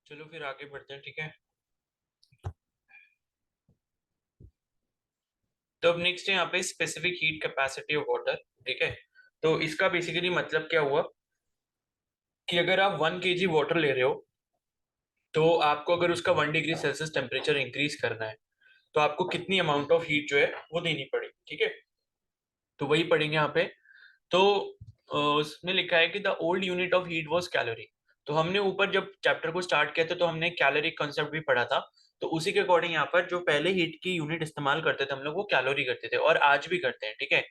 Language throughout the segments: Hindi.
चलो फिर आगे बढ़ते हैं, ठीक है। तो अब नेक्स्ट है यहाँ पे specific heat capacity of water, ठीक है। तो इसका बेसिकली मतलब क्या हुआ कि अगर आप 1 kg वाटर ले रहे हो, तो आपको अगर उसका 1 डिग्री सेल्सियस टेम्परेचर इंक्रीज करना है, तो आपको कितनी अमाउंट ऑफ हीट जो है वो देनी पड़ेगी, ठीक है। तो वही पढ़ेंगे यहाँ पे। तो उसमें लिखा है कि the old unit of heat was calorie. तो हमने ऊपर जब चैप्टर को स्टार्ट किया था तो हमने कैलोरी कॉन्सेप्ट भी पढ़ा था। तो उसी के अकॉर्डिंग यहाँ पर जो पहले हीट की यूनिट इस्तेमाल करते थे हम लोग, वो कैलोरी करते थे, और आज भी करते हैं, ठीक है।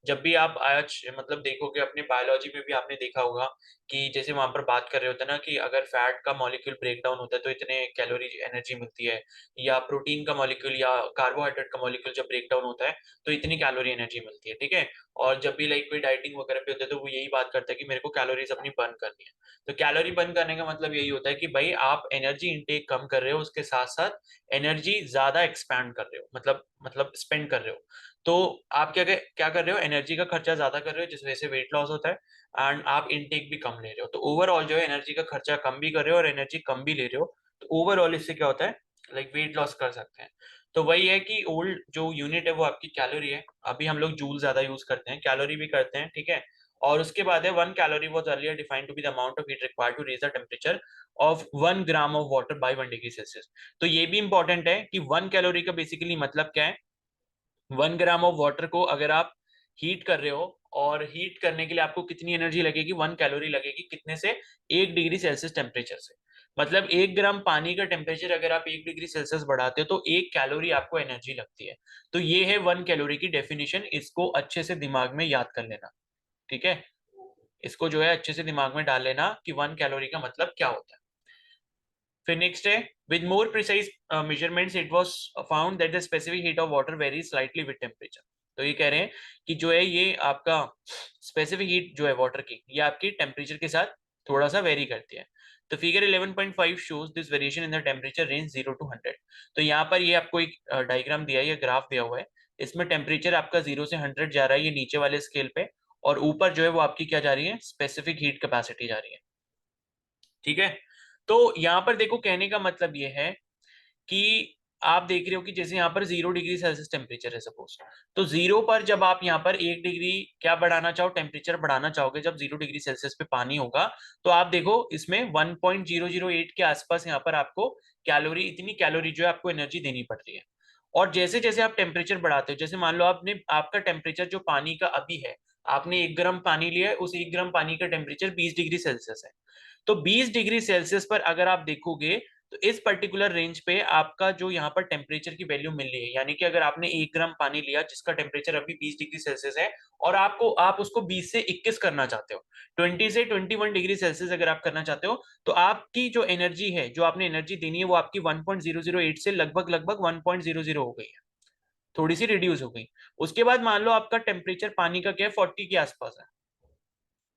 जब भी आप आज मतलब देखोगे अपने बायोलॉजी में भी आपने देखा होगा कि जैसे वहां पर बात कर रहे होते हैं ना कि अगर फैट का मॉलिक्यूल ब्रेक डाउन होता है तो इतने कैलोरी एनर्जी मिलती है, या प्रोटीन का मॉलिक्यूल या कार्बोहाइड्रेट का मॉलिक्यूल जब ब्रेक डाउन होता है तो इतनी कैलोरी एनर्जी मिलती है, ठीक है। और जब भी लाइक कोई डाइटिंग वगैरह पे होते हैं तो वो यही बात करता है कि मेरे को कैलोरीज अपनी बर्न करनी है। तो कैलोरी बर्न करने का मतलब यही होता है कि भाई आप एनर्जी इंटेक कम कर रहे हो, उसके साथ साथ एनर्जी ज्यादा एक्सपैंड कर रहे हो, मतलब स्पेंड कर रहे हो। तो आप क्या कर रहे हो, एनर्जी का खर्चा ज्यादा कर रहे हो, जिस वजह से वेट लॉस होता है। एंड आप इनटेक भी कम ले रहे हो, तो ओवरऑल जो है एनर्जी का खर्चा कम भी कर रहे हो और एनर्जी कम भी ले रहे हो। तो ओवरऑल इससे क्या होता है, लाइक वेट लॉस कर सकते हैं। तो वही है कि ओल्ड जो यूनिट है वो आपकी कैलोरी है। अभी हम लोग जूल ज्यादा यूज करते हैं, कैलोरी भी करते हैं, ठीक है। और उसके बाद है 1 calorie was earlier defined to be the amount of heat required to raise the temperature of 1 gram of water by 1 degree Celsius. तो ये भी इंपॉर्टेंट है कि 1 कैलोरी का बेसिकली मतलब क्या है। 1 ग्राम ऑफ वाटर को अगर आप हीट कर रहे हो, और हीट करने के लिए आपको कितनी एनर्जी लगेगी, 1 कैलोरी लगेगी, कितने से, 1 डिग्री सेल्सियस टेम्परेचर से। मतलब 1 ग्राम पानी का टेम्परेचर अगर आप 1 डिग्री सेल्सियस बढ़ाते हो तो 1 कैलोरी आपको एनर्जी लगती है। तो ये है 1 कैलोरी की डेफिनेशन, इसको अच्छे से दिमाग में याद कर लेना, ठीक है। इसको जो है अच्छे से दिमाग में डाल लेना कि 1 कैलोरी का मतलब क्या होता है। फिर नेक्स्ट है, with more precise measurements it was found that the specific heat of water very slightly with temperature. तो ये कह रहे हैं कि जो है ये आपका स्पेसिफिक हीट जो है वाटर की, ये आपकी टेम्परेचर के साथ थोड़ा सा वेरी करती है। तो figure 11.5 shows this variation in the temperature range 0 to 100। तो यहाँ पर ये आपको एक डायग्राम दिया है, ये ग्राफ दिया हुआ है। इसमें टेम्परेचर आपका 0 से 100 जा रहा है, ये नीचे वाले स्केल पे, और ऊपर जो है वो आपकी क्या जा रही है, स्पेसिफिक हीट कैपेसिटी जा रही है, ठीक है। तो यहाँ पर देखो, कहने का मतलब ये है कि आप देख रहे हो कि जैसे यहाँ पर 0 डिग्री सेल्सियस टेम्परेचर है सपोज। तो जीरो पर जब आप यहाँ पर 1 डिग्री क्या बढ़ाना चाहो, टेम्परेचर बढ़ाना चाहोगे, जब 0 डिग्री सेल्सियस पे पानी होगा, तो आप देखो इसमें 1.008 के आसपास यहाँ पर आपको कैलोरी, इतनी कैलोरी जो है आपको एनर्जी देनी पड़ रही है। और जैसे जैसे आप टेम्परेचर बढ़ाते हो, जैसे मान लो आपने आपका टेम्परेचर जो पानी का अभी है, आपने 1 ग्राम पानी लिया है, उस 1 ग्राम पानी का टेम्परेचर 20 डिग्री सेल्सियस है। तो 20 डिग्री सेल्सियस पर अगर आप देखोगे तो इस पर्टिकुलर रेंज पे आपका जो यहाँ पर टेम्परेचर की वैल्यू मिल रही है, यानी कि अगर आपने 1 ग्राम पानी लिया जिसका टेम्परेचर अभी 20 डिग्री सेल्सियस है, और आप उसको 20 से 21 करना चाहते हो, 20 से 21 डिग्री सेल्सियस अगर आप करना चाहते हो, तो आपकी जो एनर्जी है, जो आपने एनर्जी देनी है, वो आपकी 1.008 से लगभग लगभग 1.00 हो गई है, थोड़ी सी रिड्यूस हो गई। उसके बाद मान लो आपका टेम्परेचर पानी का क्या है, 40 के आसपास है,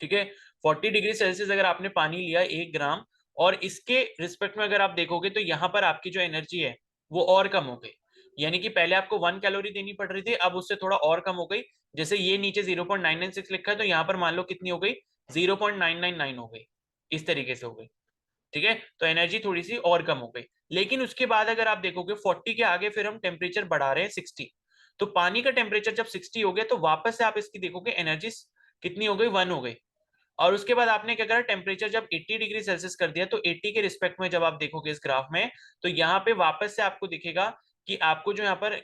ठीक है। 40 डिग्री सेल्सियस अगर आपने पानी लिया 1 ग्राम, और इसके रिस्पेक्ट में अगर आप देखोगे तो यहाँ पर आपकी जो एनर्जी है वो और कम हो गई। यानी कि पहले आपको 1 कैलोरी देनी पड़ रही थी, अब उससे थोड़ा और कम हो गई। जैसे ये नीचे 0.996 लिखा है, तो यहाँ पर मान लो कितनी हो गई, 0.999 हो गई, इस तरीके से हो गई, ठीक है। तो एनर्जी थोड़ी सी और कम हो गई। लेकिन उसके बाद अगर आप देखोगे 40 के आगे फिर हम टेम्परेचर बढ़ा रहे हैं 60। तो पानी का टेम्परेचर जब 60 हो गया तो वापस से आप इसकी देखोगे एनर्जी कितनी हो गई, 1 हो गई। और उसके बाद आपने क्या करा, टेम्परेचर जब 80 डिग्री सेल्सियस कर दिया, तो 80 के रिस्पेक्ट में जब आप देखोगे इस ग्राफ में, तो यहाँ पे वापस से आपको दिखेगा कि आपको जो यहाँ पर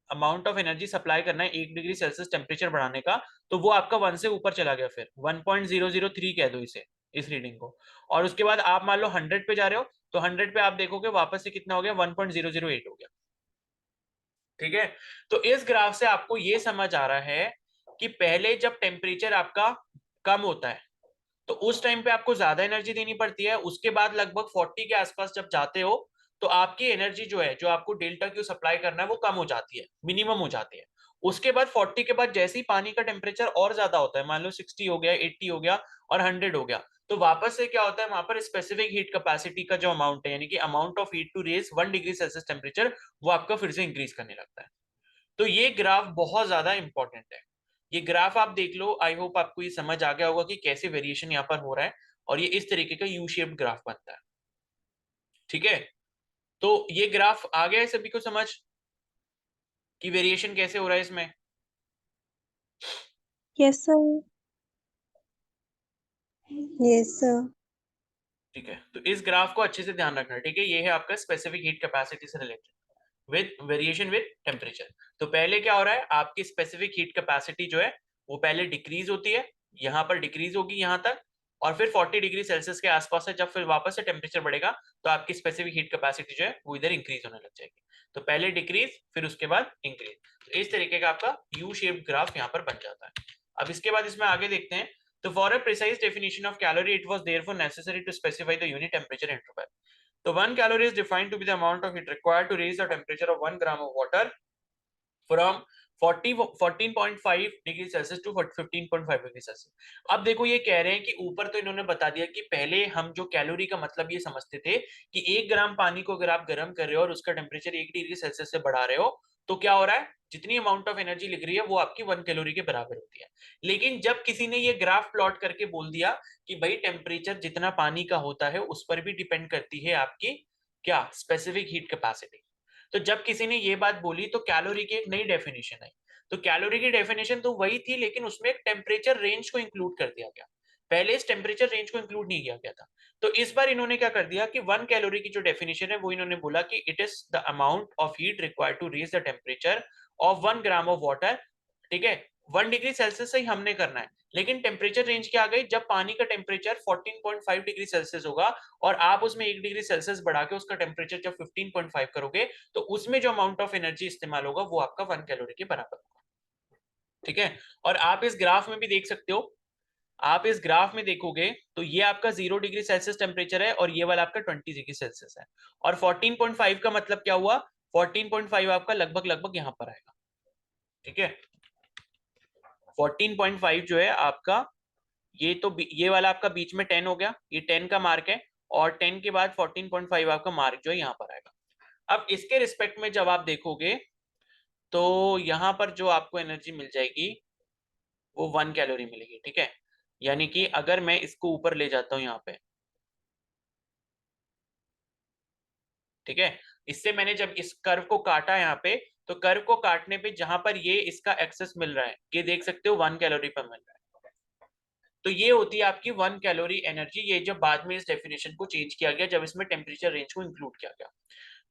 अमाउंट ऑफ एनर्जी सप्लाई करना है 1 डिग्री सेल्सियस टेम्परेचर बढ़ाने का, तो वो आपका 1 से ऊपर चला गया, फिर 1.003 कह दो इसे, इस रीडिंग को। और उसके बाद आप मान लो 100 पे जा रहे हो, तो 100 पे आप देखोगे वापस से कितना हो गया, 1.008 हो गया। ठीक है, तो इस ग्राफ से आपको ये समझ आ रहा है कि पहले जब टेम्परेचर आपका कम होता है तो उस टाइम पे आपको ज्यादा एनर्जी देनी पड़ती है, उसके बाद लगभग 40 के आसपास जब जाते हो तो आपकी एनर्जी जो है, जो आपको डेल्टा क्यू सप्लाई करना है, वो कम हो जाती है, मिनिमम हो जाती है। उसके बाद 40 के बाद जैसे ही पानी का टेम्परेचर और ज्यादा होता है, मान लो 60 हो गया, 80 हो गया और 100 हो गया, तो वापस से क्या होता है, वहां पर स्पेसिफिक हीट कैपेसिटी का जो अमाउंट है, यानी कि amount of heat to raise 1 degree Celsius temperature, वो आपका फिर से इंक्रीज करने लगता है। तो ये ग्राफ बहुत ज्यादा इंपॉर्टेंट है। ये ग्राफ आप देख लो, आई होप आपको ये समझ आ गया होगा कि कैसे वेरिएशन यहाँ पर हो रहा है, और ये इस तरीके का यू शेप्ड ग्राफ बनता है। ठीक है, तो ये ग्राफ आ गया है सभी को समझ कि वेरिएशन कैसे हो रहा है इसमें? Yes sir. Yes sir. ठीक है, तो इस ग्राफ को अच्छे से ध्यान रखना। ठीक है, ये है आपका स्पेसिफिक हीट कैपेसिटी से related with variation with temperature. तो पहले क्या हो रहा है, आपकी स्पेसिफिक हीट कैपेसिटी जो है वो पहले डिक्रीज होती है, यहाँ पर डिक्रीज होगी यहाँ तक, और फिर 40 डिग्री सेल्सियस के आसपास से जब फिर वापस से टेम्परेचर बढ़ेगा, तो आपकी स्पेसिफिक हीट कैपेसिटी जो है वो इधर इंक्रीज होने लग जाएगी। तो पहले डिक्रीज, फिर उसके बाद इंक्रीज। तो इस तरीके का आपका यू शेप्ड ग्राफ यहाँ पर बन जाता है। अब इसके बाद इसमें आगे देखते हैं। तो for a precise definition of calorie, it was therefore necessary to specify the unit temperature interval. So 1 calorie is defined to be the amount of heat required to raise the temperature of 1 gram of water from 14.5 degree Celsius to 15.5 degree Celsius. अब देखो ये कह रहे हैं कि ऊपर तो इन्होंने बता दिया कि पहले हम जो कैलोरी का मतलब ये समझते थे कि 1 ग्राम पानी को अगर आप गर्म कर रहे हो और उसका टेम्परेचर 1 डिग्री सेल्सियस से बढ़ा रहे हो, तो क्या हो रहा है, जितनी अमाउंट ऑफ एनर्जी लिख रही है वो आपकी 1 कैलोरी के बराबर होती है। लेकिन जब किसी ने ये ग्राफ प्लॉट करके बोल दिया कि भाई टेम्परेचर जितना पानी का होता है उस पर भी डिपेंड करती है आपकी क्या, स्पेसिफिक हीट कैपेसिटी। तो जब किसी ने ये बात बोली तो कैलोरी की एक नई डेफिनेशन आई। तो कैलोरी की डेफिनेशन तो वही थी, लेकिन उसमें एक टेम्परेचर रेंज को इंक्लूड कर दिया गया। पहले इस टेम्परेचर रेंज को इंक्लूड नहीं किया गया था। तो इस बार इन्होंने क्या कर दिया कि 1 कैलोरी की जो डेफिनेशन है वो इन्होंने बोला कि it is the amount of heat required to raise the temperature of 1 gram of water. ठीक है, 1 डिग्री सेल्सियस से ही हमने करना है, लेकिन टेम्परेचर रेंज क्या आ गई, जब पानी का टेम्परेचर 14.5 डिग्री सेल्सियस होगा और आप उसमें 1 डिग्री सेल्सियस बढ़ा के उसका टेम्परेचर जब 15.5 करोगे, तो उसमें जो अमाउंट ऑफ एनर्जी इस्तेमाल होगा वो आपका 1 कैलोरी के बराबर होगा। ठीक है, और आप इस ग्राफ में भी देख सकते हो, आप इस ग्राफ में देखोगे तो ये आपका 0 डिग्री सेल्सियस टेम्परेचर है और ये वाला आपका 20 डिग्री सेल्सियस है। और 14.5 का मतलब क्या हुआ, 14.5 आपका लगभग लगभग यहां पर आएगा। ठीक है, 14.5 जो है आपका, ये तो ये वाला आपका बीच में 10 हो गया, ये 10 का मार्क है, और 10 के बाद 14.5 आपका मार्क जो है यहाँ पर आएगा। अब इसके रिस्पेक्ट में जब आप देखोगे तो यहाँ पर जो आपको एनर्जी मिल जाएगी वो 1 कैलोरी मिलेगी। ठीक है, यानी कि अगर मैं इसको ऊपर ले जाता हूँ यहाँ पे, ठीक है, इससे मैंने जब इस कर्व को काटा यहाँ पे, तो कर्व को काटने पे जहां पर ये इसका एक्सेस मिल रहा है, ये देख सकते हो 1 कैलोरी पर मिल रहा है। तो ये होती है आपकी 1 कैलोरी एनर्जी। ये जब बाद में इस डेफिनेशन को चेंज किया गया, जब इसमें टेम्परेचर रेंज को इंक्लूड किया गया,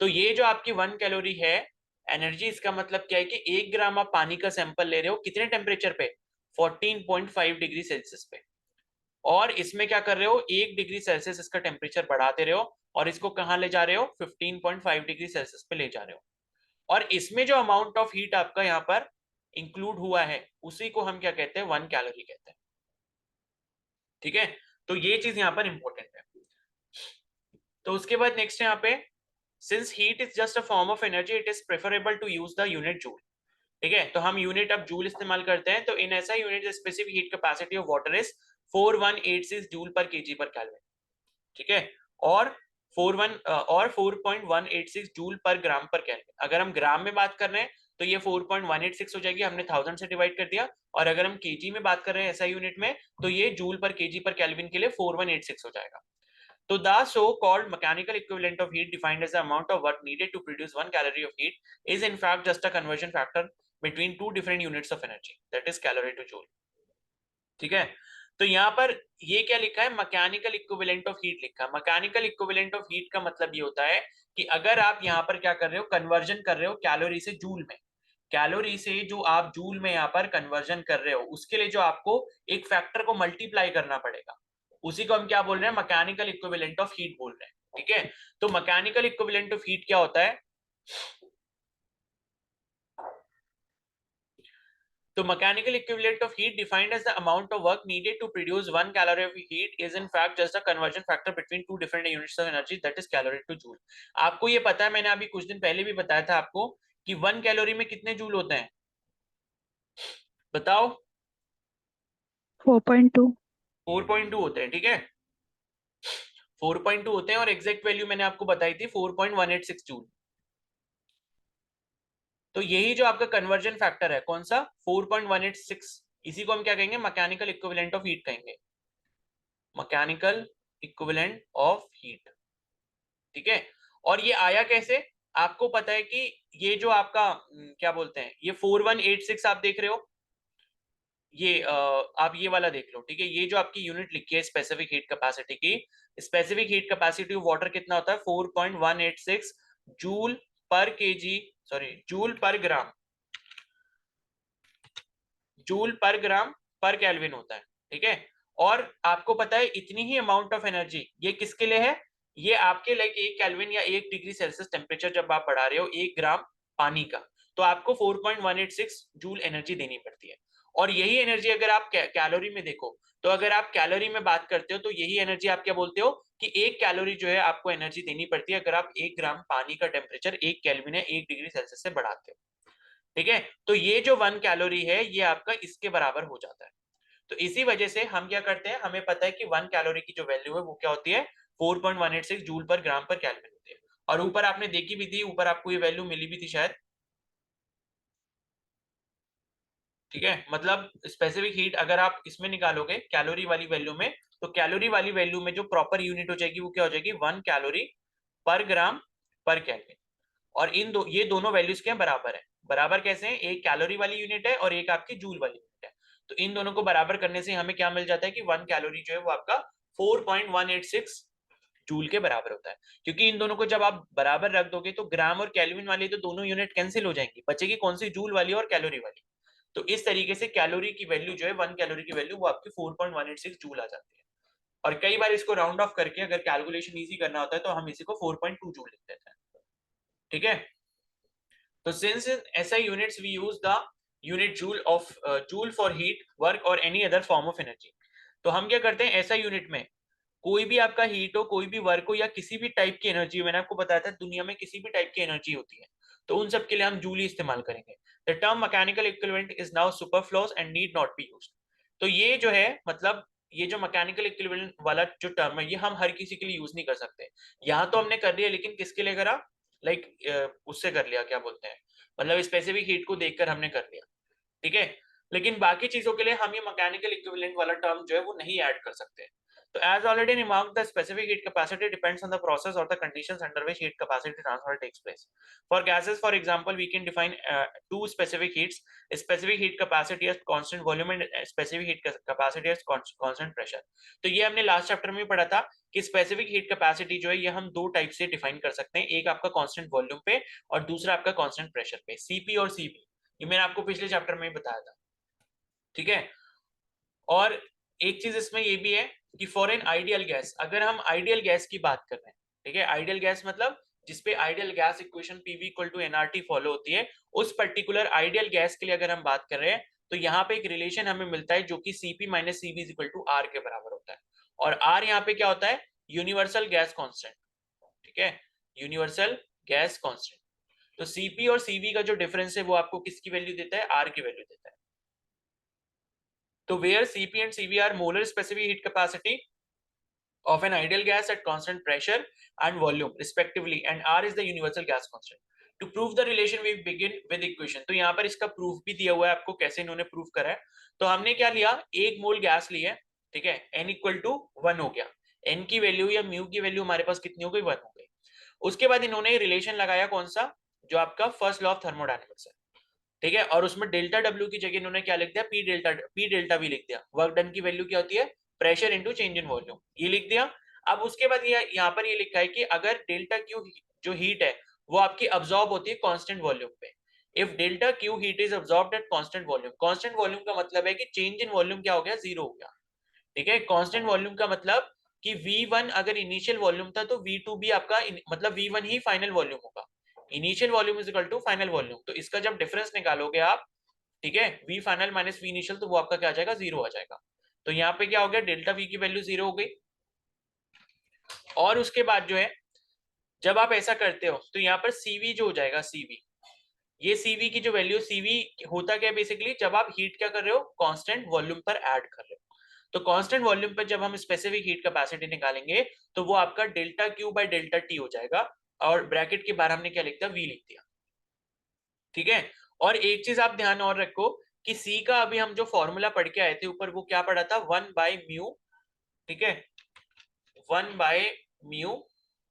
तो ये जो आपकी 1 कैलोरी है एनर्जी, इसका मतलब क्या है कि 1 ग्राम आप पानी का सैंपल ले रहे हो कितने टेम्परेचर पे, 14.5 डिग्री सेल्सियस पे, और इसमें क्या कर रहे हो, 1 डिग्री सेल्सियस इसका टेम्परेचर बढ़ाते रहे हो और इसको कहां ले जा रहे हो, 15.5 डिग्री सेल्सियस पे ले जा रहे हो। और इसमें जो अमाउंट ऑफ हीट आपका यहाँ पर इंक्लूड हुआ है उसी को हम क्या कहते हैं, 1 कैलोरी कहते हैं। ठीक है, तो ये चीज यहाँ पर इंपॉर्टेंट है। तो उसके बाद नेक्स्ट यहाँ पे, since heat is just a form of energy, it is preferable to use the unit joule. ठीक है, तो हम यूनिट अब जूल इस्तेमाल करते हैं। तो इन ऐसा unit specific heat capacity of water is 4186 joule पर केजी पर केल्विन। ठीक है, और 4.186 जूल पर ग्राम पर केल्विन। अगर हम ग्राम में बात कर रहे हैं तो ये 4.186 हो जाएगी, हमने 1000 से डिवाइड कर दिया। और अगर हम केजी में बात कर रहे हैं ऐसा यूनिट में, तो ये जूल पर केजी पर केल्विन के लिए 4186 हो जाएगा। So the so-called mechanical equivalent of heat defined as the amount of work needed to produce 1 calorie of heat is in fact just a conversion factor between two different units of energy, that is calorie to joule. ठीक है, तो यहाँ पर ये क्या लिखा है, मैकेनिकल इक्विवेलेंट ऑफ हीट लिखा है। मैकेनिकल इक्विवेलेंट ऑफ हीट का मतलब ये होता है कि अगर आप यहाँ पर क्या कर रहे हो, कन्वर्जन कर रहे हो कैलोरी से जूल में, कैलोरी से जो आप जूल में यहाँ पर कन्वर्जन कर रहे हो, उसके लिए जो आपको एक फैक्टर को मल्टीप्लाई करना पड़ेगा, उसी को हम क्या बोल रहे हैं, मैकेनिकल इक्विवेलेंट ऑफ हीट बोल रहे हैं। ठीक है, तो मैकेनिकल इक्विवेलेंट ऑफ हीट क्या होता है, तो mechanical equivalent of heat defined as the amount of work needed to produce 1 calorie of heat is in fact just a conversion factor between two different units of energy, that is calorie to joule। आपको ये पता है, मैंने अभी कुछ दिन पहले भी बताया था आपको कि 1 कैलोरी में कितने जूल होते हैं, बताओ। 4.2। 4.2 होते हैं, ठीक है, 4.2 होते हैं, और एग्जैक्ट वैल्यू मैंने आपको बताई थी 4.186 जूल। तो यही जो आपका कन्वर्जन फैक्टर है, कौन सा, 4.186, इसी को हम क्या कहेंगे, मैकेनिकल इक्विवेलेंट ऑफ हीट कहेंगे, मैकेनिकल इक्विवेलेंट ऑफ हीट। ठीक है, और ये आया कैसे, आपको पता है कि ये जो आपका क्या बोलते हैं, ये 4186 आप देख रहे हो, ये आप ये वाला देख लो। ठीक है, ये जो आपकी यूनिट लिखी है स्पेसिफिक हीट कैपेसिटी की, specific heat capacity of water कितना होता है, 4.186 जूल पर केजी, सॉरी जूल पर ग्राम, जूल पर ग्राम पर केल्विन होता है। ठीक है, और आपको पता है इतनी ही अमाउंट ऑफ एनर्जी ये किसके लिए है, ये आपके लाइक 1 केल्विन या 1 डिग्री सेल्सियस टेम्परेचर जब आप बढ़ा रहे हो 1 ग्राम पानी का, तो आपको 4.186 जूल एनर्जी देनी पड़ती है। और यही एनर्जी अगर आप कैलोरी में देखो, तो अगर आप कैलोरी में बात करते हो तो यही एनर्जी आप क्या बोलते हो कि 1 कैलोरी जो है आपको एनर्जी देनी पड़ती है अगर आप 1 ग्राम पानी का टेम्परेचर 1 केल्विन या 1 डिग्री सेल्सियस से बढ़ाते हो। ठीक है, तो ये जो 1 कैलोरी है ये आपका इसके बराबर हो जाता है। तो इसी वजह से हम क्या करते हैं, हमें पता है कि 1 कैलोरी की जो वैल्यू है वो क्या होती है, 4.186 जूल पर ग्राम पर केल्विन होती है। और ऊपर आपने देखी भी थी, ऊपर आपको ये वैल्यू मिली भी थी शायद। ठीक है, मतलब स्पेसिफिक हीट अगर आप इसमें निकालोगे कैलोरी वाली वैल्यू में, तो कैलोरी वाली वैल्यू में जो प्रॉपर यूनिट हो जाएगी वो क्या हो जाएगी, 1 कैलोरी पर ग्राम पर केल्विन। और ये दोनों वैल्यूज क्या बराबर है, बराबर कैसे हैं, एक कैलोरी वाली यूनिट है और एक आपकी जूल वाली यूनिट है। तो इन दोनों को बराबर करने से हमें क्या मिल जाता है कि 1 कैलोरी जो है वो आपका 4.186 जूल के बराबर होता है। क्योंकि इन दोनों को जब आप बराबर रख दोगे तो ग्राम और केल्विन वाली तो दोनों यूनिट कैंसिल हो जाएंगी, बचेगी कौन सी, जूल वाली और कैलोरी वाली। तो इस तरीके से कैलोरी की वैल्यू जो है, 1 कैलोरी की वैल्यू वो आपकी 4.186 जूल आ जाती है। और कई बार इसको राउंड ऑफ करके अगर कैलकुलेशन इजी करना होता है तो हम इसी को 4.2 जूल लिख देते हैं। ठीक है, तो since in SI units we use the unit joule of joule for heat, work or any other form of energy। तो हम क्या करते हैं, SI यूनिट में कोई भी आपका हीट हो, कोई भी वर्क हो या किसी भी टाइप की एनर्जी, मैंने आपको बताया था दुनिया में किसी भी टाइप की एनर्जी होती है, तो उन सब के लिए हम जूल ही इस्तेमाल करेंगे। The term mechanical equivalent is now superfluous and need not be used. तो ये जो है मतलब ये जो मैकेनिकल इक्विवेलेंट वाला जो टर्म है ये हम हर किसी के लिए यूज नहीं कर सकते। यहाँ तो हमने कर लिया, लेकिन किसके लिए करा, लाइक उससे कर लिया, क्या बोलते हैं, मतलब स्पेसिफिक हीट को देखकर हमने कर लिया। ठीक है, लेकिन बाकी चीजों के लिए हम ये मैकेनिकल इक्विवेलेंट वाला टर्म जो है वो नहीं ऐड कर सकते। तो as already remarked, the specific heat capacity depends on the process or the conditions under which heat capacity transfer takes place. For gases, for example, we can define two specific heats: specific heat capacity as constant volume and specific heat capacity as constant pressure। तो ये हमने लास्ट चैप्टर में पढ़ा था कि स्पेसिफिक हीट कैपेसिटी जो है ये हम दो टाइप से डिफाइन कर सकते हैं, एक आपका कांस्टेंट वॉल्यूम पे और दूसरा आपका कांस्टेंट प्रेशर पे, सीपी और सीबी। ये मैंने आपको पिछले चैप्टर में ही बताया था। ठीक है, और एक चीज इसमें ये भी है कि फॉर एन आइडियल गैस, अगर हम आइडियल गैस की बात कर रहे हैं, ठीक है, आइडियल गैस मतलब जिसपे ideal gas equation PV equal to NRT follow होती है, उस पर्टिकुलर आइडियल गैस के लिए अगर हम बात कर रहे हैं तो यहाँ पे एक रिलेशन हमें मिलता है जो कि CP minus CV is equal to R के बराबर होता है। और आर यहाँ पे क्या होता है, यूनिवर्सल गैस कॉन्स्टेंट। ठीक है, यूनिवर्सल गैस कॉन्स्टेंट। तो सीपी और सीवी का जो डिफरेंस है वो आपको किसकी वैल्यू देता है, आर की वैल्यू देता है। तो where Cp and Cv are molar specific heat capacity of an ideal gas at constant pressure and volume respectively, and R is the universal gas constant। To prove the relation we begin with equation। तो यहाँ पर इसका प्रूफ भी दिया हुआ है आपको, कैसे इन्होंने प्रूफ करा है। तो हमने क्या लिया, 1 मोल गैस ली है, ठीक है, n इक्वल टू 1 हो गया, n की वैल्यू या म्यू की वैल्यू हमारे पास कितनी हो गई, 1 हो गई। उसके बाद इन्होंने रिलेशन लगाया कौन सा, जो आपका फर्स्ट लॉ ऑफ थर्मोडायनेमिक्स है। ठीक है, और उसमें डेल्टा डब्ल्यू की जगह इन्होंने क्या लिख दिया, पी डेल्टा वी लिख दिया। वर्क डन की वैल्यू क्या होती है, pressure into change in volume, ये लिख दिया। अब उसके बाद यहाँ पर ये लिखा है कि अगर डेल्टा क्यू जो हीट है वो आपकी अब्सॉर्ब होती है कांस्टेंट वॉल्यूम पे, if delta Q heat is absorbed at constant volume, constant volume का मतलब है कि चेंज इन वॉल्यूम क्या हो गया, जीरो हो गया। ठीक है, कांस्टेंट वॉल्यूम का मतलब कि V1 अगर इनिशियल वॉल्यूम था तो V2 भी आपका मतलब V1 ही फाइनल वॉल्यूम होगा। Initial volume is equal to final volume, तो इसका जब डिफरेंस निकालोगे आप, ठीक है, V final minus V initial, तो वो आपका क्या आ जाएगा, जीरो आ जाएगा। तो यहाँ पे क्या हो गया, डेल्टा V की वैल्यू जीरो हो गई। और उसके बाद जो है, जब आप ऐसा करते हो तो यहाँ पर CV जो हो जाएगा, CV, ये CV की जो वैल्यू, CV होता क्या है बेसिकली, जब आप हीट क्या कर रहे हो, कांस्टेंट वॉल्यूम पर ऐड कर रहे हो। तो कांस्टेंट वॉल्यूम पर जब हम स्पेसिफिक हीट कैपेसिटी निकालेंगे तो वो आपका delta Q by delta T हो जाएगा, और ब्रैकेट के बाहर हमने क्या लिख दिया, V लिख दिया। ठीक है, और एक चीज आप ध्यान और रखो कि C का अभी हम जो फॉर्मूला पढ़ के आए थे ऊपर, वो क्या पढ़ा था, 1/μ, ठीक है, 1/μ,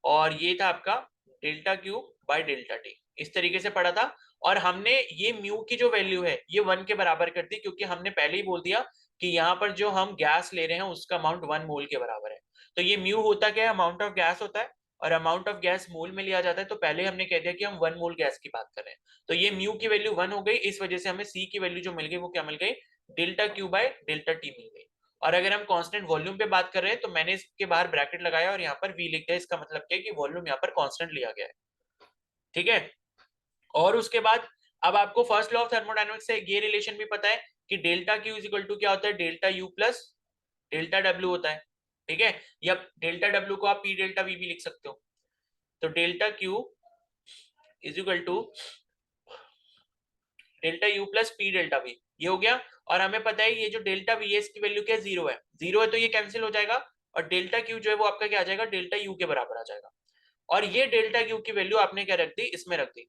और ये था आपका delta Q by delta T, इस तरीके से पढ़ा था। और हमने ये म्यू की जो वैल्यू है ये 1 के बराबर कर दी, क्योंकि हमने पहले ही बोल दिया कि यहाँ पर जो हम गैस ले रहे हैं उसका अमाउंट 1 मोल के बराबर है। तो ये म्यू होता क्या है, अमाउंट ऑफ गैस होता है, और अमाउंट ऑफ गैस मोल में लिया जाता है, तो पहले हमने कह दिया कि हम 1 मोल गैस की बात कर रहे हैं। तो ये म्यू की वैल्यू 1 हो गई, इस वजह से हमें सी की वैल्यू जो मिल गई वो क्या मिल गई, delta Q by delta T मिल गई। और अगर हम कांस्टेंट वॉल्यूम पे बात कर रहे हैं तो मैंने इसके बाहर ब्रैकेट लगाया और यहाँ पर वी लिख दिया, इसका मतलब क्या है कि वॉल्यूम यहाँ पर कांस्टेंट लिया गया है। ठीक है, और उसके बाद अब आपको फर्स्ट लॉ ऑफ थर्मोडायनेमिक्स से ये रिलेशन भी पता है कि delta Q is equal to क्या होता है, delta U plus delta W होता है। ठीक है, या डेल्टा डब्ल्यू को आप पी डेल्टा वी भी लिख सकते हो। तो delta Q is equal to delta U plus P delta V, ये हो गया। और हमें पता है ये जो डेल्टा वी है इसकी वैल्यू क्या है, जीरो है, जीरो है तो ये कैंसिल हो जाएगा, और डेल्टा क्यू जो है वो आपका क्या आ जाएगा, डेल्टा यू के बराबर आ जाएगा। और ये डेल्टा क्यू की वैल्यू आपने क्या रख दी, इसमें रख दी,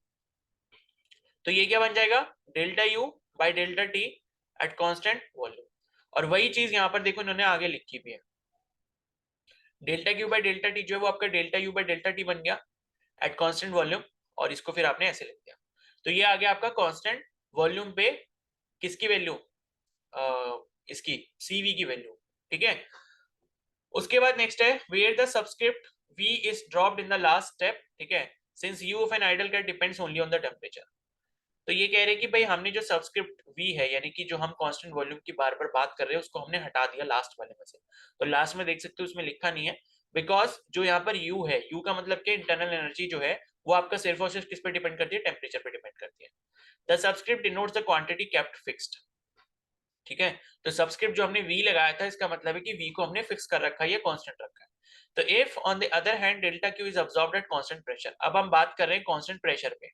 तो ये क्या बन जाएगा, delta U bye delta T at constant volume. और वही चीज यहाँ पर देखो इन्होंने आगे लिखी भी है, delta Q by delta T जो है वो आपका delta U bye delta T बन गया एट कांस्टेंट वॉल्यूम, और इसको फिर आपने ऐसे लिख दिया। तो ये आ गया आपका कांस्टेंट वॉल्यूम पे किसकी वैल्यू, इसकी सीवी की वैल्यू। ठीक है, उसके बाद नेक्स्ट है where the subscript v is dropped in the last step. ठीक है, since u of an ideal gas depends only on the temperature. तो ये कह रहे हैं कि भाई हमने जो सबस्क्रिप्ट v है, यानी कि जो हम कांस्टेंट वॉल्यूम की बार बार बात कर रहे हैं, उसको हमने हटा दिया लास्ट वाले में से। तो लास्ट में देख सकते हो उसमें लिखा नहीं है, बिकॉज जो यहाँ पर u है, u का मतलब क्या, इंटरनल एनर्जी जो है वो आपका सिर्फ और सिर्फ किस पे डिपेंड करती है, टेम्परेचर पे डिपेंड करती है। The subscript denotes the quantity kept fixed. ठीक है, तो सबस्क्रिप्ट जो हमने v लगाया था इसका मतलब है कि v को हमने फिक्स कर रखा है, ये कांस्टेंट रखा है। तो if on the other hand delta Q is absorbed eight constant pressure, अब हम बात कर रहे हैं कांस्टेंट प्रेशर पे,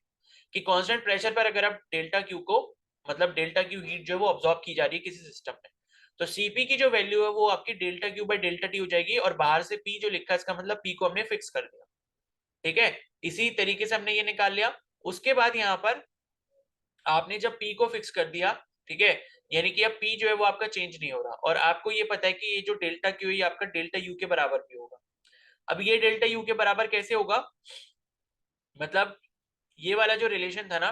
कि कांस्टेंट प्रेशर पर अगर आप डेल्टा क्यू को, मतलब डेल्टा क्यू हीट जो है वो अब्सॉर्ब की जा रही है किसी सिस्टम में, तो सीपी की जो वैल्यू है वो आपकी delta Q by delta T हो जाएगी, और बाहर से पी जो लिखा है इसका मतलब पी को हमने फिक्स कर दिया। ठीक है, इसी तरीके से हमने ये निकाल लिया। उसके बाद यहाँ पर आपने जब पी को फिक्स कर दिया, ठीक है, यानी कि अब पी जो है वो आपका चेंज नहीं हो रहा, और आपको ये पता है कि ये जो डेल्टा क्यू है ये आपका डेल्टा यू के बराबर भी होगा। अब ये डेल्टा यू के बराबर कैसे होगा, मतलब ये वाला जो रिलेशन था ना,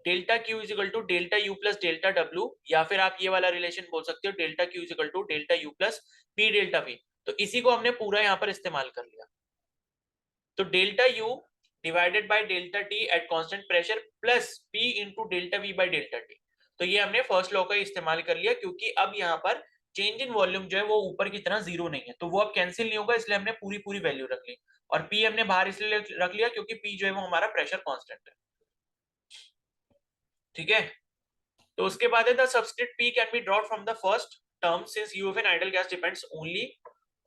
delta Q is equal to delta U plus delta W, या फिर आप ये वाला रिलेशन बोल सकते हो delta Q is equal to delta U plus P delta V. तो इसी को हमने पूरा यहाँ पर इस्तेमाल कर लिया। तो delta U divided by delta T at constant pressure plus P into delta we bye delta T. तो ये हमने फर्स्ट लॉ का इस्तेमाल कर लिया, क्योंकि अब यहाँ पर चेंज इन वॉल्यूम जो है वो ऊपर की तरह जीरो नहीं है, तो वो अब कैंसिल नहीं होगा, इसलिए हमने पूरी पूरी वैल्यू रख ली। और पी हमने बाहर इसलिए रख लिया क्योंकि पी जो है वो हमारा प्रेशर कांस्टेंट है। ठीक है, तो उसके बाद है the subscript P can be dropped from the first term since U of an ideal gas depends only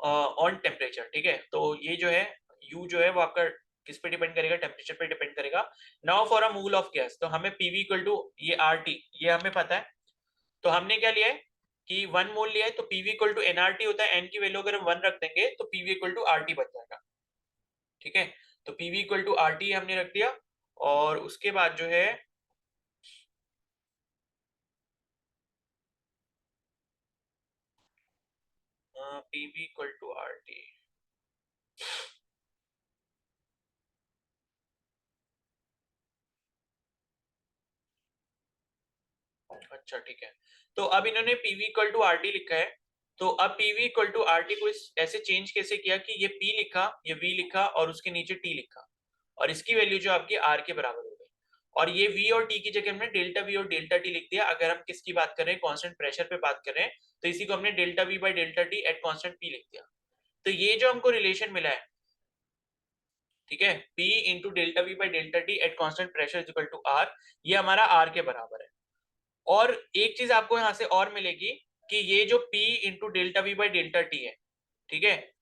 on temperature. ठीक है, तो ये जो है यू जो है वो आपका किस पे डिपेंड करेगा, टेम्परेचर पे डिपेंड करेगा। Now for a mole of gas, तो हमें पीवी इक्वल टू ये आर टी, ये हमें पता है, तो हमने क्या लिया है कि 1 मोल लिया है, तो पीवी इक्वल टू एनआरटी होता है, एन की वैल्यू अगर हम 1 रख देंगे तो पीवी इक्वल टू आरटी बन जाएगा। ठीक है, तो पीवी इक्वल टू आरटी हमने रख दिया, और उसके बाद जो है पीवी इक्वल टू आरटी, अच्छा ठीक है, तो अब इन्होंने PV equal to R T लिखा है, तो अब PV equal to R T को ऐसे चेंज कैसे किया कि ये पी लिखा, ये वी लिखा और उसके नीचे टी लिखा, और इसकी वैल्यू जो आपकी आर के बराबर हो गई, और ये वी और टी की जगह हमने डेल्टा वी और डेल्टा टी लिख दिया। अगर हम किसकी बात कर रहे हैं, कांस्टेंट प्रेशर पे बात कर रहे हैं, तो इसी को हमने delta V by delta T at constant P लिख दिया। तो ये जो हमको रिलेशन मिला है, ठीक है, P into delta V by delta T at constant pressure is equal to R, ये हमारा आर के बराबर है। और एक चीज आपको यहां से और मिलेगी कि ये जो P into delta V by delta T है, ठीक है,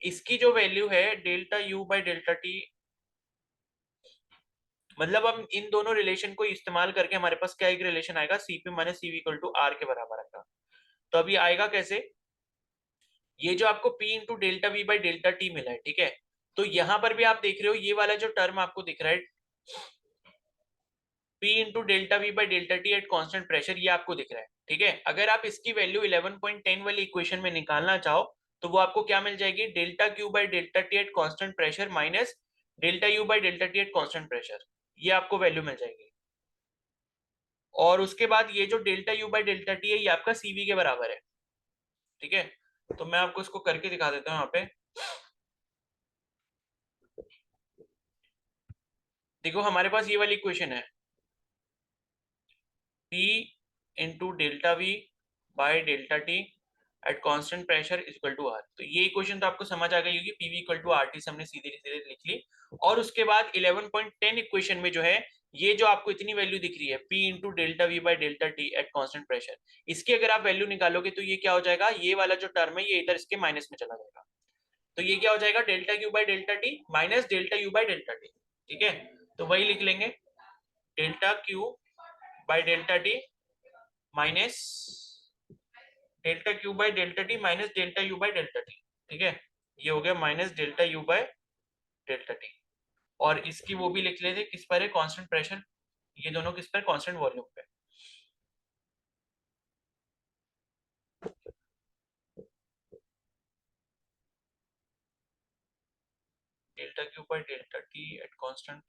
इसकी जो वैल्यू है delta you by delta T, मतलब हम इन दोनों रिलेशन को इस्तेमाल करके हमारे पास क्या एक रिलेशन आएगा, Cp minus Cv equal to R के बराबर आएगा। तो अभी आएगा कैसे, ये जो आपको P into delta V by delta T मिला है, ठीक है, तो यहां पर भी आप देख रहे हो ये वाला जो टर्म आपको दिख रहा है P into delta V by delta T at constant pressure, ये आपको दिख रहा है, ठीक है। अगर आप इसकी वैल्यू 11.10 वाली इक्वेशन में निकालना चाहो तो वो आपको क्या मिल जाएगी, delta Q by delta T at constant pressure minus delta U by delta T at constant pressure, ये आपको वैल्यू मिल जाएगी। और उसके बाद ये जो delta U by delta T है ये आपका सीवी के बराबर है, ठीक है। तो मैं आपको इसको करके दिखा देता हूँ यहाँ पे। देखो हमारे पास ये वाली इक्वेशन है, P into delta V by delta T at constant pressure is equal to R. तो ये इक्वेशन तो आपको समझ आ गई होगी, PV equal to R T से हमने सीधे सीधे लिख ली। और उसके बाद 11.10 इक्वेशन में जो है ये जो आपको इतनी वैल्यू दिख रही है P into delta V by delta T at constant pressure, इसकी अगर आप वैल्यू निकालोगे तो ये क्या हो जाएगा, ये वाला जो टर्म है ये इधर इसके माइनस में चला जाएगा। तो ये क्या हो जाएगा, delta Q by delta T minus delta U by delta T, ठीक है। तो वही लिख लेंगे, delta Q by delta T minus delta Q by delta T minus delta U by delta T, ठीक है, ये हो गया minus delta U by delta T. और इसकी वो भी लिख लेते किस पर है, कांस्टेंट प्रेशर, ये दोनों किस पर, कांस्टेंट वॉल्यूम पे। Delta Q by delta T at constant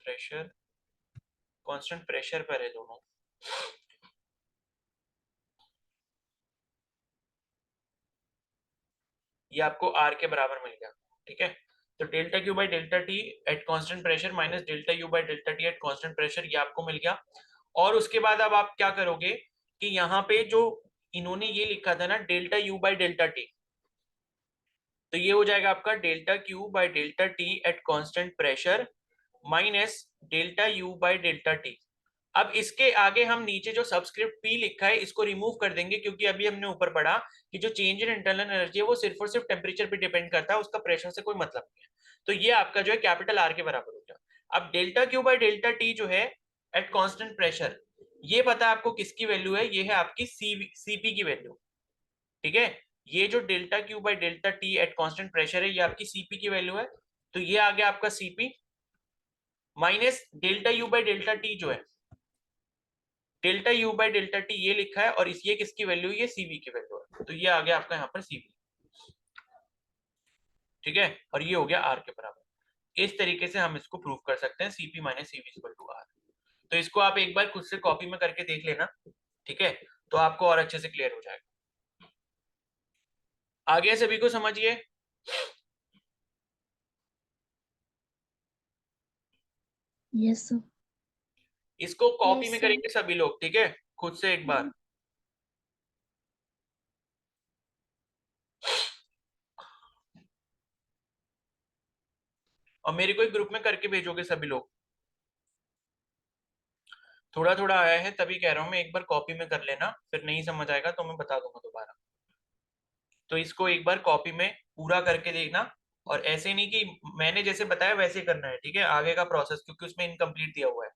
pressure पर है दोनों। ये आपको आर के बराबर मिल गया, ठीक है। तो delta Q by delta T at constant pressure minus delta U by delta T at constant pressure, ये आपको मिल गया। और उसके बाद अब आप क्या करोगे कि यहाँ पे जो इन्होंने ये लिखा था ना delta U by delta T, तो ये हो जाएगा आपका delta Q by delta T at constant pressure minus delta U by delta T. अब इसके आगे हम नीचे जो सबस्क्रिप्ट पी लिखा है इसको रिमूव कर देंगे, क्योंकि अभी हमने ऊपर पढ़ा कि जो चेंज इन इंटरनल एनर्जी है वो सिर्फ और सिर्फ टेम्परेचर पे डिपेंड करता है, उसका प्रेशर से कोई मतलब नहीं है। तो ये आपका जो है कैपिटल आर के बराबर हो गया। अब delta Q by delta T जो है एट कांस्टेंट प्रेशर, ये पता है आपको किसकी वैल्यू है, ये है आपकी सीपी की वैल्यू, ठीक है। ये जो delta Q by delta T at constant pressure है ये आपकी सीपी की वैल्यू है। तो ये आ गया आपका CP minus delta U by delta T जो है, delta you by delta T ये लिखा है, और इस ये किसकी वैल्यू, ये सीवी की वैल्यू है, तो ये आ गया आपका यहाँ पर सीवी, ठीक है। और ये हो गया आर के बराबर। इस तरीके से हम इसको प्रूव कर सकते हैं CP minus CV equal to R. तो इसको आप एक बार खुद से कॉपी में करके देख लेना, ठीक है, तो आपको और अच्छे से क्लियर हो जाएगा। आगे सभी को समझिए। Yes sir. इसको कॉपी यस में सर। करेंगे सभी लोग, ठीक है, खुद से एक बार। और मेरे को एक ग्रुप में करके भेजोगे सभी लोग। थोड़ा थोड़ा आया है तभी कह रहा हूँ मैं, एक बार कॉपी में कर लेना, फिर नहीं समझ आएगा तो मैं बता दूंगा दोबारा। तो इसको एक बार कॉपी में पूरा करके देखना, और ऐसे नहीं कि मैंने जैसे बताया वैसे करना है, ठीक है। आगे का प्रोसेस क्योंकि उसमें इनकम्प्लीट दिया हुआ है,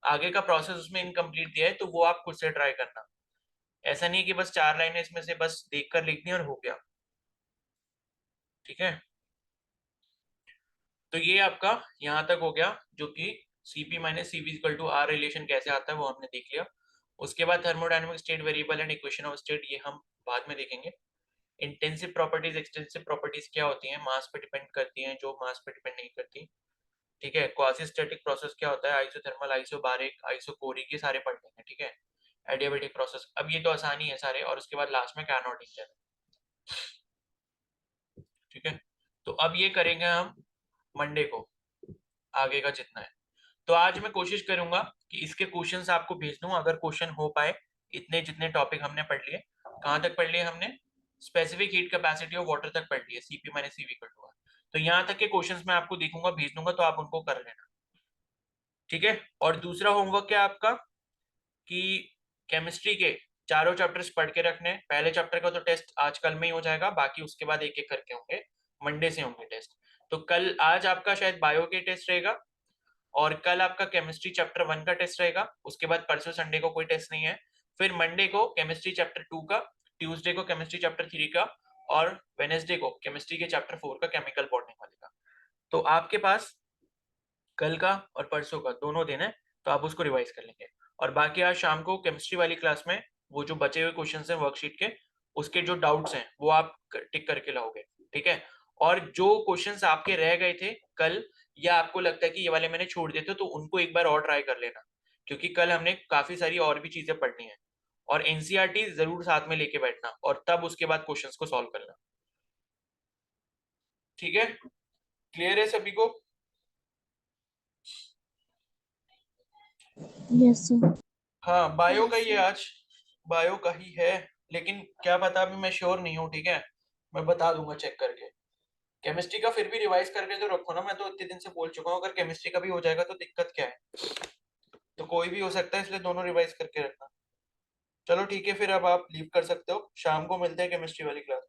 आगे का प्रोसेस उसमें इनकम्प्लीट दिया है, तो वो आप खुद से ट्राई करना। ऐसा नहीं कि बस 4 लाइनें इसमें से बस देखकर लिख दी और हो गया, ठीक है। तो ये आपका यहाँ तक हो गया, जो कि Cp minus Cv equal to R relation कैसे आता है वो हमने देख लिया। उसके बाद thermodynamic state variable and equation of state, ये हम बाद में देखेंगे। इंटेंसिव प्रॉपर्टीज एक्सटेंसिव प्रॉपर्टीज क्या होती हैं, मास पे डिपेंड करती हैं, जो मास पे डिपेंड नहीं करती, ठीक है। क्वासी स्टैटिक प्रोसेस क्या होता है, आइसोथर्मल, आइसोबारिक, आइसोकोरिक, ये सारे पढ़ लेंगे, ठीक है। Adiabatic process. अब ये तो आसानी है सारे, और उसके बाद लास्ट में कैनोड इंजन। ठीक है, तो अब ये करेंगे हम मंडे को, आगे का जितना है। तो आज मैं कोशिश करूंगा कि इसके क्वेश्चंस आपको भेज दूं, अगर क्वेश्चन हो पाए। इतने जितने टॉपिक हमने पढ़ लिए, कहाँ तक पढ़ लिए हमने? Specific heat capacity of water तक पढ़ लिए, CP minus CV equal to. तो यहाँ तक के क्वेश्चंस मैं आपको देखूंगा, भेज दूंगा, तो आप उनको कर लेना। ठीक है, और दूसरा होमवर्क क्या है आपका कि केमिस्ट्री के चारों चैप्टर्स पढ़ के रखने। पहले चैप्टर का तो टेस्ट आज कल में ही हो जाएगा, बाकी उसके बाद एक एक करके होंगे, मंडे से होंगे टेस्ट। तो कल, आज आपका शायद बायो के टेस्ट रहेगा, और कल आपका केमिस्ट्री चैप्टर 1 का टेस्ट रहेगा। उसके बाद परसों संडे को कोई टेस्ट नहीं है। फिर मंडे को केमिस्ट्री चैप्टर 2 का, ट्यूसडे को केमिस्ट्री चैप्टर 3 का, और वेनेसडे को केमिस्ट्री के चैप्टर 4 का, केमिकल बॉन्डिंग वाले का। तो आपके पास कल का और परसों का दोनों दिन है, तो आप उसको रिवाइज कर लेंगे। और बाकी आज शाम को केमिस्ट्री वाली क्लास में वो जो बचे हुए क्वेश्चन हैं वर्कशीट के, उसके जो डाउट्स हैं वो आप टिक करके लाओगे। ठीक है, और जो क्वेश्चंस आपके रह गए थे कल, या आपको लगता है कि ये वाले मैंने छोड़ दिए थे, तो उनको एक बार और ट्राई कर लेना, क्योंकि कल हमने काफी सारी और भी चीजें पढ़नी है। और एनसीईआरटी जरूर साथ में लेके बैठना, और तब उसके बाद क्वेश्चंस को सॉल्व करना। ठीक है, क्लियर है सभी को? Yes sir. हाँ, बायो का ही है आज, बायो का ही है। लेकिन क्या पता, अभी मैं श्योर नहीं हूँ। ठीक है, मैं बता दूंगा चेक करके। केमिस्ट्री का फिर भी रिवाइज करके तो रखो ना, मैं तो इतने दिन से बोल चुका हूँ, अगर केमिस्ट्री का भी हो जाएगा तो दिक्कत क्या है? तो कोई भी हो सकता है, इसलिए दोनों रिवाइज करके रखना। चलो ठीक है, फिर अब आप लीव कर सकते हो, शाम को मिलते हैं केमिस्ट्री वाली क्लास।